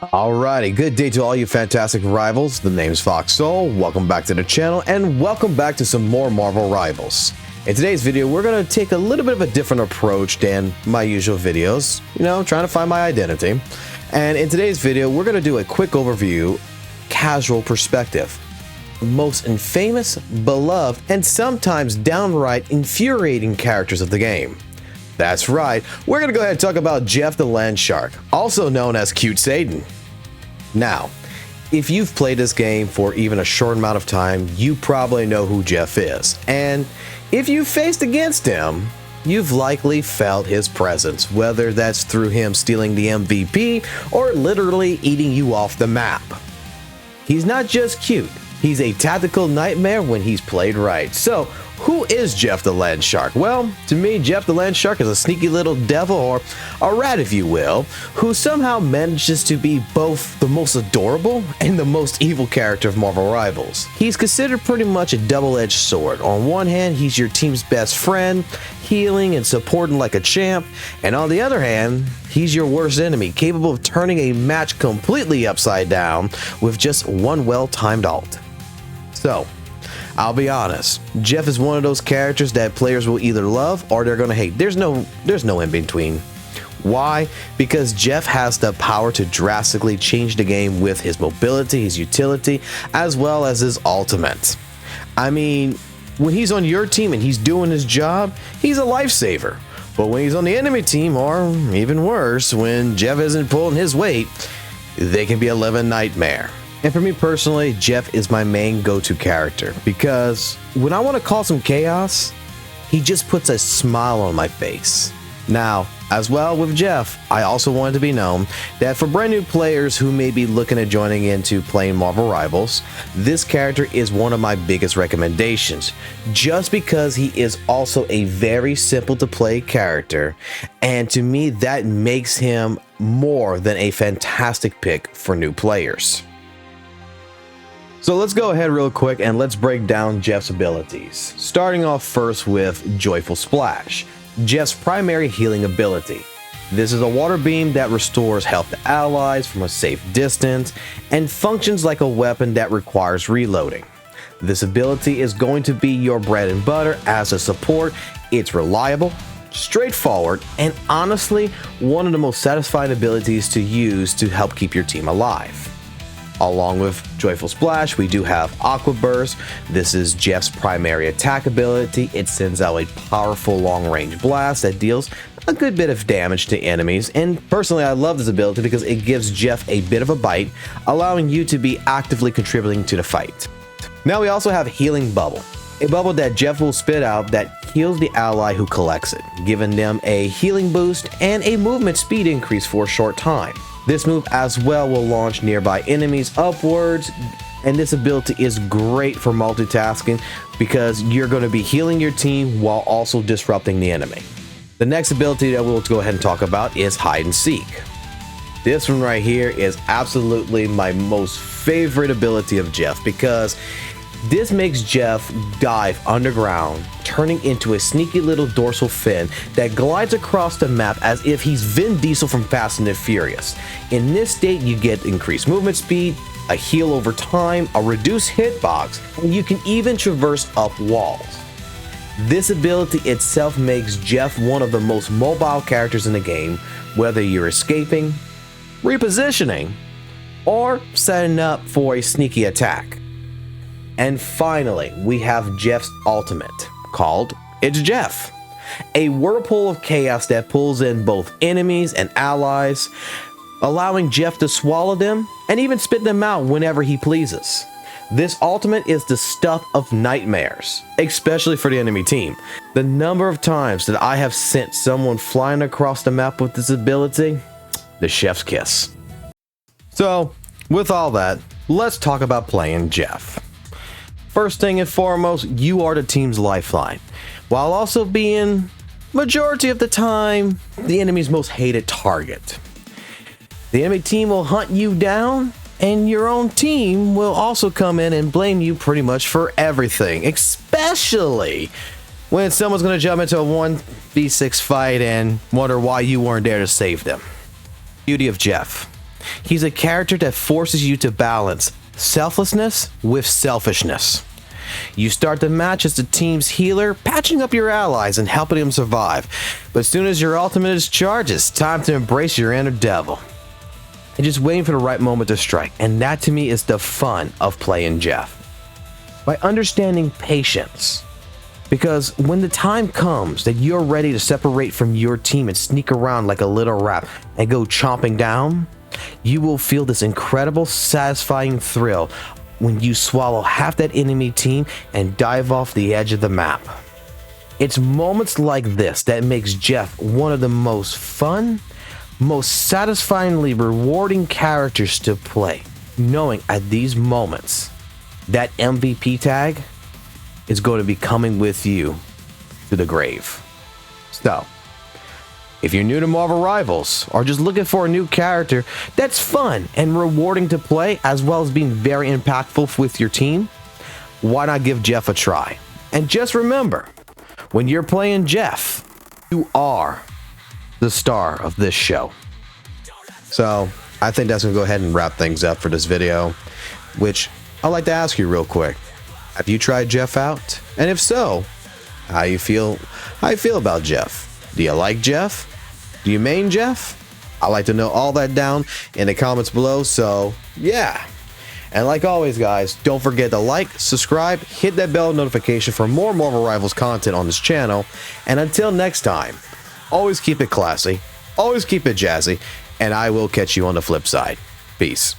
Alrighty, good day to all you fantastic rivals. The name's FOXSOL. Welcome back to the channel and welcome back to some more Marvel Rivals. In today's video, we're going to take a little bit of a different approach than my usual videos, trying to find my identity. And in today's video, we're going to do a quick overview, casual perspective. Most infamous, beloved, and sometimes downright infuriating characters of the game. That's right, we're going to go ahead and talk about Jeff the Land Shark, also known as Cute Satan. Now, if you've played this game for even a short amount of time, you probably know who Jeff is. And if you faced against him, you've likely felt his presence, whether that's through him stealing the MVP or literally eating you off the map. He's not just cute, he's a tactical nightmare when he's played right. So, who is Jeff the Land Shark? Well, to me, Jeff the Land Shark is a sneaky little devil, or a rat if you will, who somehow manages to be both the most adorable and the most evil character of Marvel Rivals. He's considered pretty much a double-edged sword. On one hand, he's your team's best friend, healing and supporting like a champ, and on the other hand, he's your worst enemy, capable of turning a match completely upside down with just one well-timed ult. So, I'll be honest, Jeff is one of those characters that players will either love or they're gonna hate. There's no in between. Why? Because Jeff has the power to drastically change the game with his mobility, his utility, as well as his ultimate. I mean, when he's on your team and he's doing his job, he's a lifesaver. But when he's on the enemy team, or even worse, when Jeff isn't pulling his weight, they can be a living nightmare. And for me personally, Jeff is my main go-to character because when I want to cause some chaos, he just puts a smile on my face. Now, as well with Jeff, I also want it to be known that for brand new players who may be looking at joining into playing Marvel Rivals, this character is one of my biggest recommendations, just because he is also a very simple to play character, and to me that makes him more than a fantastic pick for new players. So let's go ahead real quick and let's break down Jeff's abilities. Starting off first with Joyful Splash, Jeff's primary healing ability. This is a water beam that restores health to allies from a safe distance and functions like a weapon that requires reloading. This ability is going to be your bread and butter as a support. It's reliable, straightforward, and honestly one of the most satisfying abilities to use to help keep your team alive. Along with Joyful Splash, we do have Aqua Burst. This is Jeff's primary attack ability. It sends out a powerful long-range blast that deals a good bit of damage to enemies. And personally, I love this ability because it gives Jeff a bit of a bite, allowing you to be actively contributing to the fight. Now we also have Healing Bubble, a bubble that Jeff will spit out that heals the ally who collects it, giving them a healing boost and a movement speed increase for a short time. This move as well will launch nearby enemies upwards, and this ability is great for multitasking because you're going to be healing your team while also disrupting the enemy. The next ability that we'll go ahead and talk about is Hide and Seek. This one right here is absolutely my most favorite ability of Jeff because this makes Jeff dive underground, turning into a sneaky little dorsal fin that glides across the map as if he's Vin Diesel from Fast and the Furious. In this state, you get increased movement speed, a heal over time, a reduced hitbox, and you can even traverse up walls. This ability itself makes Jeff one of the most mobile characters in the game, whether you're escaping, repositioning, or setting up for a sneaky attack. And finally, we have Jeff's ultimate, called It's Jeff. A whirlpool of chaos that pulls in both enemies and allies, allowing Jeff to swallow them and even spit them out whenever he pleases. This ultimate is the stuff of nightmares, especially for the enemy team. The number of times that I have sent someone flying across the map with this ability, the chef's kiss. So, with all that, let's talk about playing Jeff. First thing and foremost, you are the team's lifeline, while also being, majority of the time, the enemy's most hated target. The enemy team will hunt you down, and your own team will also come in and blame you pretty much for everything, especially when someone's going to jump into a 1v6 fight and wonder why you weren't there to save them. Beauty of Jeff. He's a character that forces you to balance selflessness with selfishness. You start the match as the team's healer, patching up your allies and helping them survive. But as soon as your ultimate is charged, it's time to embrace your inner devil. And just waiting for the right moment to strike. And that to me is the fun of playing Jeff. By understanding patience. Because when the time comes that you're ready to separate from your team and sneak around like a little rat and go chomping down, you will feel this incredible, satisfying thrill when you swallow half that enemy team and dive off the edge of the map. It's moments like this that makes Jeff one of the most fun, most satisfyingly rewarding characters to play, knowing at these moments that MVP tag is going to be coming with you to the grave. So, if you're new to Marvel Rivals or just looking for a new character that's fun and rewarding to play as well as being very impactful with your team, why not give Jeff a try? And just remember, when you're playing Jeff, you are the star of this show. So I think that's going to go ahead and wrap things up for this video, which I'd like to ask you real quick. Have you tried Jeff out? And if so, how you feel about Jeff? Do you like Jeff? Do you main Jeff? I'd like to know all that down in the comments below, so yeah. And like always, guys, don't forget to like, subscribe, hit that bell notification for more Marvel Rivals content on this channel. And until next time, always keep it classy, always keep it jazzy, and I will catch you on the flip side. Peace.